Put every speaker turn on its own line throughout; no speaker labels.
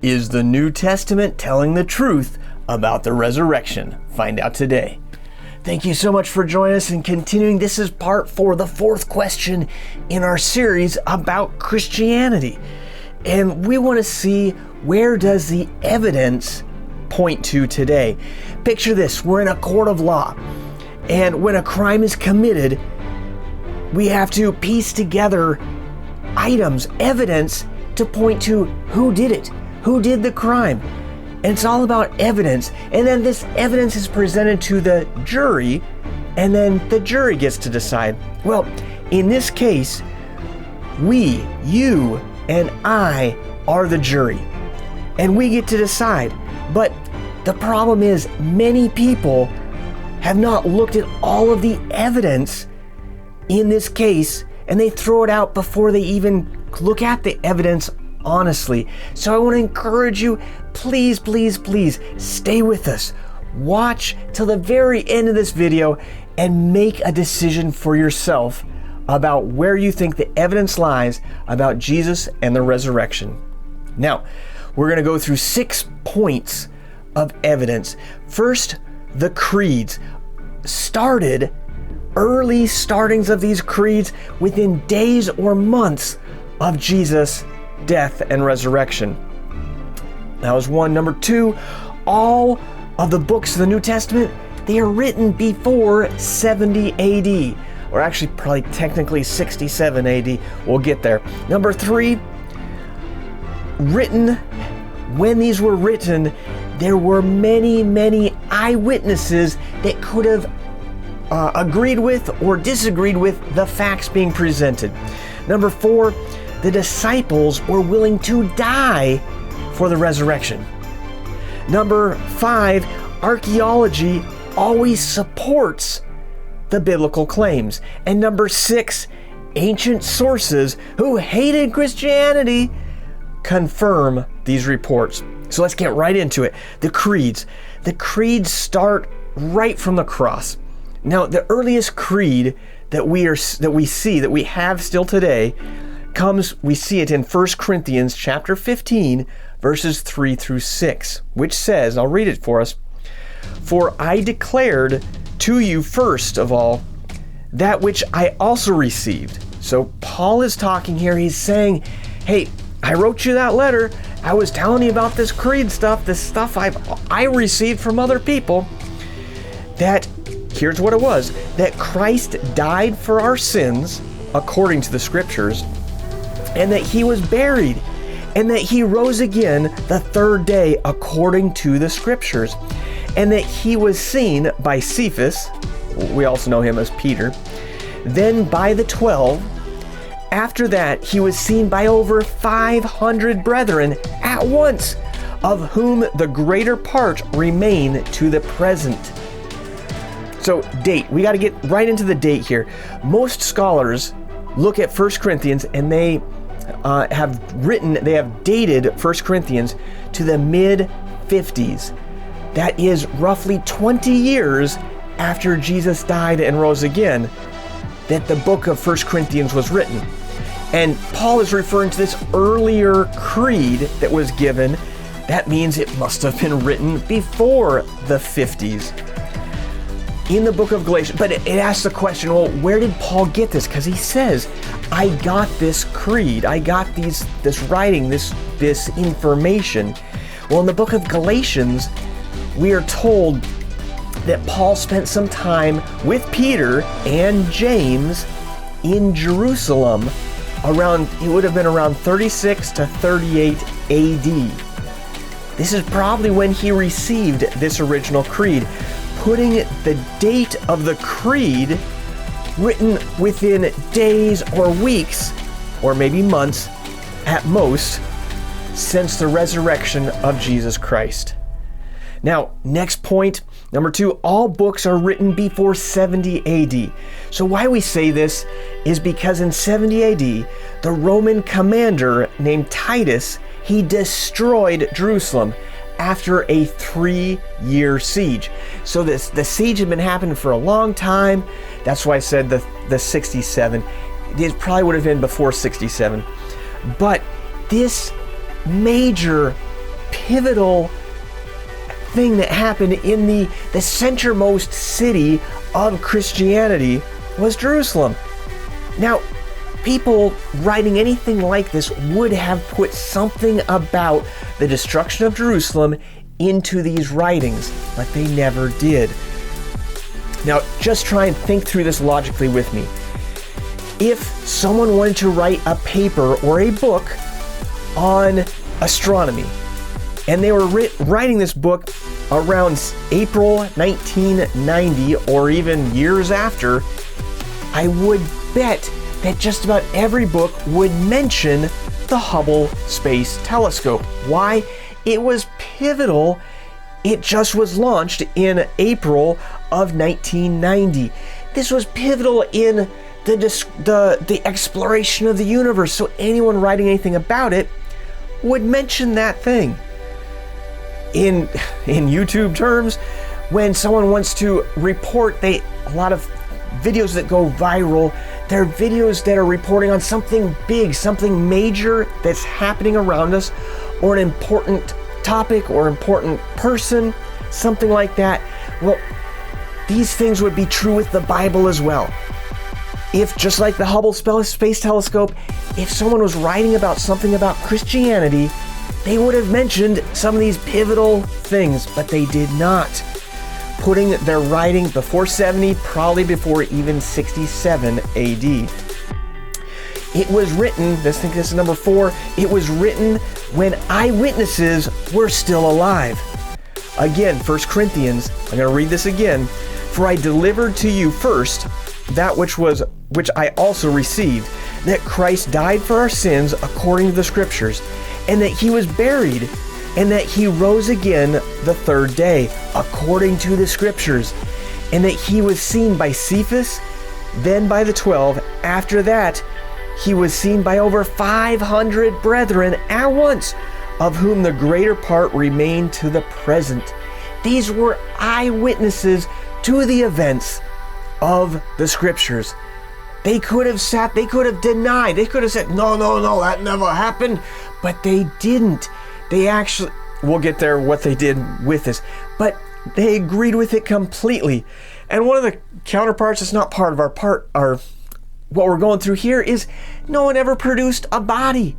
Is the New Testament telling the truth about the resurrection? Find out today. Thank you so much for joining us and continuing. This is part 4, the 4th question in our series about Christianity. And we want to see, where does the evidence point to today? Picture this, we're in a court of law. And when a crime is committed, we have to piece together items, evidence to point to who did it, who did the crime. And it's all about evidence. And then this evidence is presented to the jury, and then the jury gets to decide. Well, in this case, we, you, and I are the jury, and we get to decide. But the problem is, many people have not looked at all of the evidence in this case, and they throw it out before they even look at the evidence honestly. So I want to encourage you, please, please, please stay with us. Watch till the very end of this video and make a decision for yourself about where you think the evidence lies about Jesus and the resurrection. Now, we're going to go through 6 points of evidence. First, the creeds. Early startings of these creeds within days or months of Jesus' death and resurrection. That was one. Number 2, all of the books of the New Testament, they are written before 70 AD, or actually probably technically 67 AD. We'll get there. Number 3, when these were written, there were many, many eyewitnesses that could have agreed with or disagreed with the facts being presented. Number 4, the disciples were willing to die for the resurrection. Number 5, archaeology always supports the biblical claims. And number 6, ancient sources who hated Christianity confirm these reports. So let's get right into it. The creeds. The creeds start right from the cross. Now, the earliest creed that we have still today we see it in 1 Corinthians chapter 15, verses 3 through 6, which says, I'll read it for us, "For I declared to you first of all that which I also received." So Paul is talking here. He's saying, hey, I wrote you that letter. I was telling you about this creed stuff, this stuff I received from other people. That, here's what it was, that Christ died for our sins according to the scriptures, and that he was buried, and that he rose again the 3rd day according to the scriptures, and that he was seen by Cephas, we also know him as Peter, then by the 12. After that, he was seen by over 500 brethren at once, of whom the greater part remain to the present. So, date. We got to get right into the date here. Most scholars look at 1 Corinthians and they have dated 1 Corinthians to the mid-50s. That is roughly 20 years after Jesus died and rose again, that the book of 1 Corinthians was written. And Paul is referring to this earlier creed that was given. That means it must have been written before the 50s. In the book of Galatians, but it asks the question, well, where did Paul get this? Because he says, I got this creed, I got this writing, this information. Well, in the book of Galatians, we are told that Paul spent some time with Peter and James in Jerusalem it would have been around 36 to 38 AD. This is probably when he received this original creed, putting the date of the creed written within days or weeks, or maybe months at most, since the resurrection of Jesus Christ. Now, next point, number 2, all books are written before 70 AD. So why we say this is because in 70 AD, the Roman commander named Titus, he destroyed Jerusalem after a 3-year siege. So the siege had been happening for a long time. That's why I said the 67. It probably would have been before 67. But this major pivotal thing that happened in the centermost city of Christianity was Jerusalem. Now, people writing anything like this would have put something about the destruction of Jerusalem into these writings, but they never did. Now, just try and think through this logically with me. If someone wanted to write a paper or a book on astronomy, and they were writing this book around April 1990 or even years after, I would bet that just about every book would mention the Hubble Space Telescope. Why? It was pivotal. It just was launched in April of 1990. This was pivotal in the exploration of the universe, so anyone writing anything about it would mention that thing. In YouTube terms, when someone wants to report, a lot of videos that go viral, they're videos that are reporting on something big, something major that's happening around us, or an important topic or important person, something like that. Well, these things would be true with the Bible as well. If, just like the Hubble Space Telescope, if someone was writing about something about Christianity, they would have mentioned some of these pivotal things, but they did not. Putting their writing before 70, probably before even 67 AD. It was written, I think this is number 4, it was written when eyewitnesses were still alive. Again, 1 Corinthians, I'm going to read this again. For I delivered to you first that which I also received, that Christ died for our sins according to the Scriptures, and that he was buried, and that he rose again the third day, according to the Scriptures, and that he was seen by Cephas, then by the 12. After that, he was seen by over 500 brethren at once, of whom the greater part remain to the present. These were eyewitnesses to the events of the Scriptures. They could have denied, they could have said, no, that never happened, but they didn't. They actually, we'll get there what they did with this, but they agreed with it completely. And one of the counterparts that's not part of our what we're going through here is no one ever produced a body.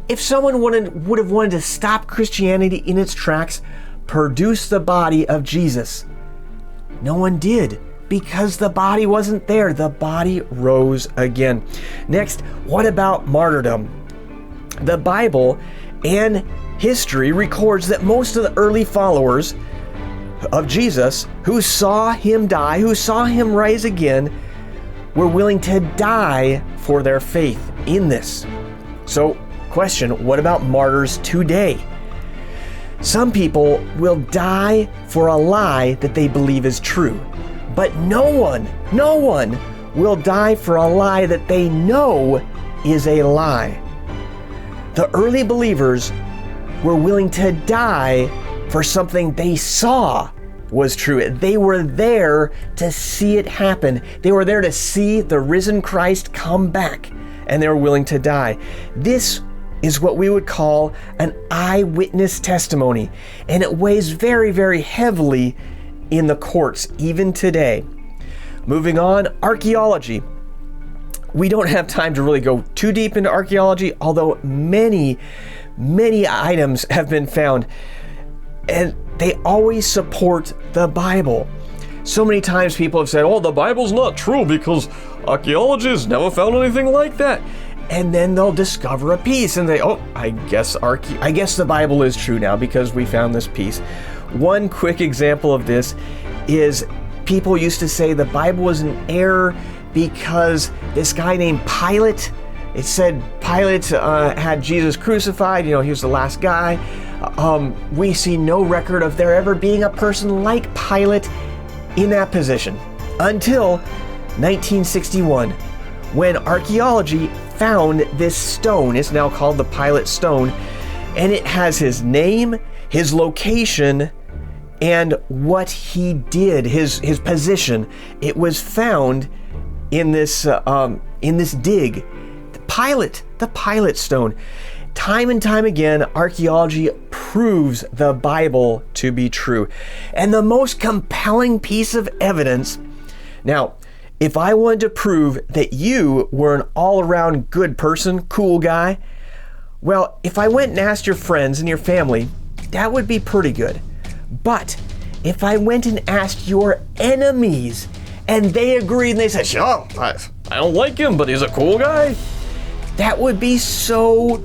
If someone would have wanted to stop Christianity in its tracks, produce the body of Jesus, no one did, because the body wasn't there. The body rose again. Next, what about martyrdom? The Bible and history records that most of the early followers of Jesus who saw him die, who saw him rise again, were willing to die for their faith in this. So, question, what about martyrs today? Some people will die for a lie that they believe is true, but no one will die for a lie that they know is a lie. The early believers were willing to die for something they saw was true. They were there to see it happen. They were there to see the risen Christ come back, and they were willing to die. This is what we would call an eyewitness testimony, and it weighs very, very heavily in the courts, even today. Moving on, archaeology. We don't have time to really go too deep into archaeology, although many items have been found, and they always support the Bible. So many times people have said, oh, the Bible's not true because archaeology has never found anything like that. And then they'll discover a piece and I guess the Bible is true now because we found this piece. One quick example of this is people used to say the Bible was an error because this guy named Pilate, it said Pilate had Jesus crucified, he was the last guy. We see no record of there ever being a person like Pilate in that position until 1961, when archaeology found this stone. It's now called the Pilate Stone, and it has his name, his location, and what he did, his position. It was found in this dig, the Pilate Stone. Time and time again, archaeology proves the Bible to be true. And the most compelling piece of evidence, now, if I wanted to prove that you were an all-around good person, cool guy, well, if I went and asked your friends and your family, that would be pretty good. But if I went and asked your enemies and they agreed and they said, "Oh, I don't like him, but he's a cool guy," that would be so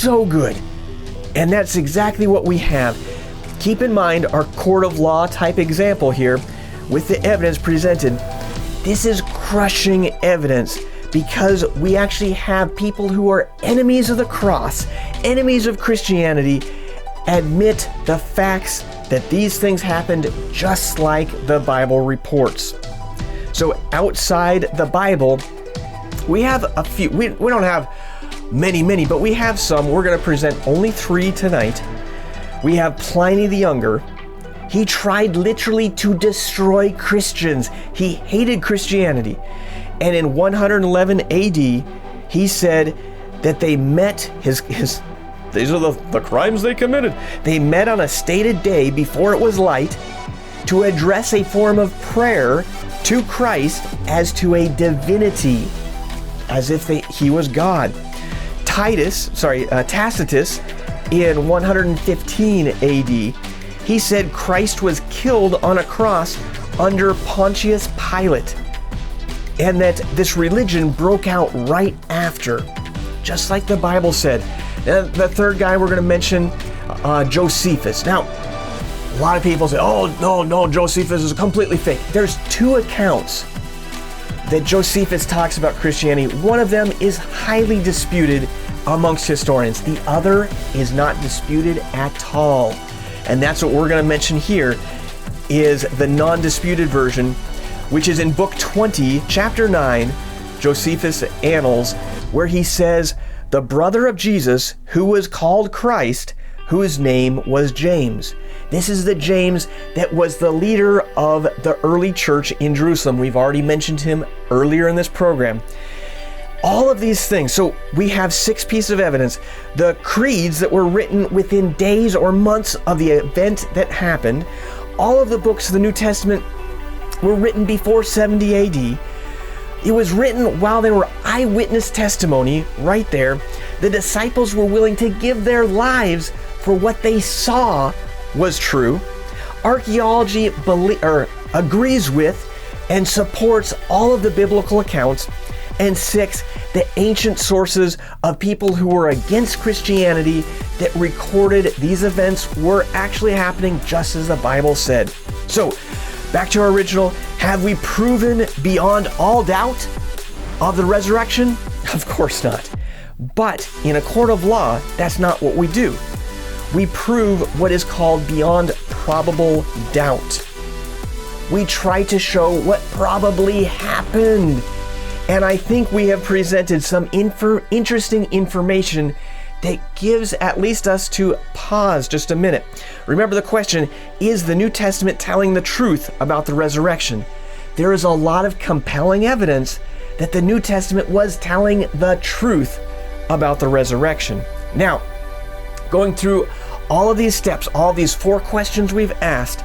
good. And that's exactly what we have. Keep in mind our court of law type example here with the evidence presented. This is crushing evidence because we actually have people who are enemies of the cross, enemies of Christianity, admit the facts that these things happened just like the Bible reports. So outside the Bible, we have a few, we don't have many, but we have some. We're going to present only 3 tonight. We have Pliny the Younger. He tried literally to destroy Christians. He hated Christianity. And in 111 AD, he said that they met these are the crimes they committed. They met on a stated day before it was light to address a form of prayer to Christ as to a divinity, as if he was God. Tacitus, in 115 AD, he said Christ was killed on a cross under Pontius Pilate, and that this religion broke out right after, just like the Bible said. And the third guy we're going to mention, Josephus. Now, a lot of people say, "Oh, no, Josephus is completely fake." There's 2 accounts that Josephus talks about Christianity. One of them is highly disputed amongst historians. The other is not disputed at all. And that's what we're going to mention here, is the non-disputed version, which is in Book 20, Chapter 9, Josephus' Annals, where he says, "The brother of Jesus, who was called Christ, whose name was James." This is the James that was the leader of the early church in Jerusalem. We've already mentioned him earlier in this program. All of these things. So we have 6 pieces of evidence. The creeds that were written within days or months of the event that happened. All of the books of the New Testament were written before 70 AD. It was written while there were eyewitness testimony right there. The disciples were willing to give their lives for what they saw was true. Archaeology agrees with and supports all of the biblical accounts. And 6, the ancient sources of people who were against Christianity that recorded these events were actually happening just as the Bible said. So, back to our original, have we proven beyond all doubt of the resurrection? Of course not. But in a court of law, that's not what we do. We prove what is called beyond probable doubt. We try to show what probably happened. And I think we have presented some interesting information that gives at least us to pause just a minute. Remember the question, is the New Testament telling the truth about the resurrection? There is a lot of compelling evidence that the New Testament was telling the truth about the resurrection. Now, going through all of these steps, all of these 4 questions we've asked,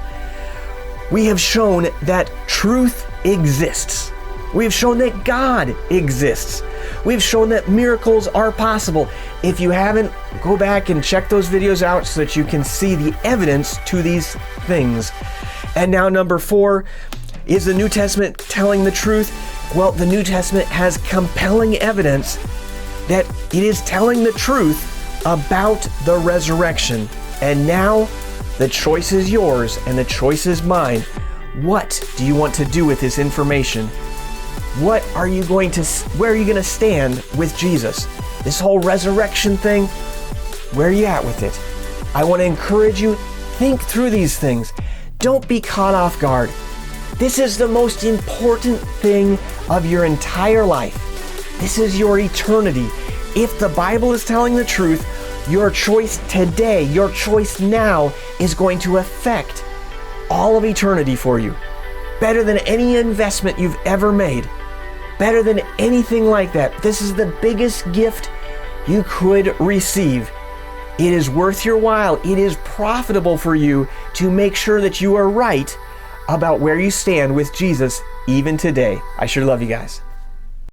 we have shown that truth exists. We've shown that God exists. We've shown that miracles are possible. If you haven't, go back and check those videos out so that you can see the evidence to these things. And now number 4, is the New Testament telling the truth? Well, the New Testament has compelling evidence that it is telling the truth about the resurrection. And now the choice is yours and the choice is mine. What do you want to do with this information? Where are you going to stand with Jesus? This whole resurrection thing, where are you at with it? I want to encourage you, think through these things. Don't be caught off guard. This is the most important thing of your entire life. This is your eternity. If the Bible is telling the truth, your choice today, your choice now is going to affect all of eternity for you. Better than any investment you've ever made. Better than anything like that. This is the biggest gift you could receive. It is worth your while. It is profitable for you to make sure that you are right about where you stand with Jesus even today. I sure love you guys.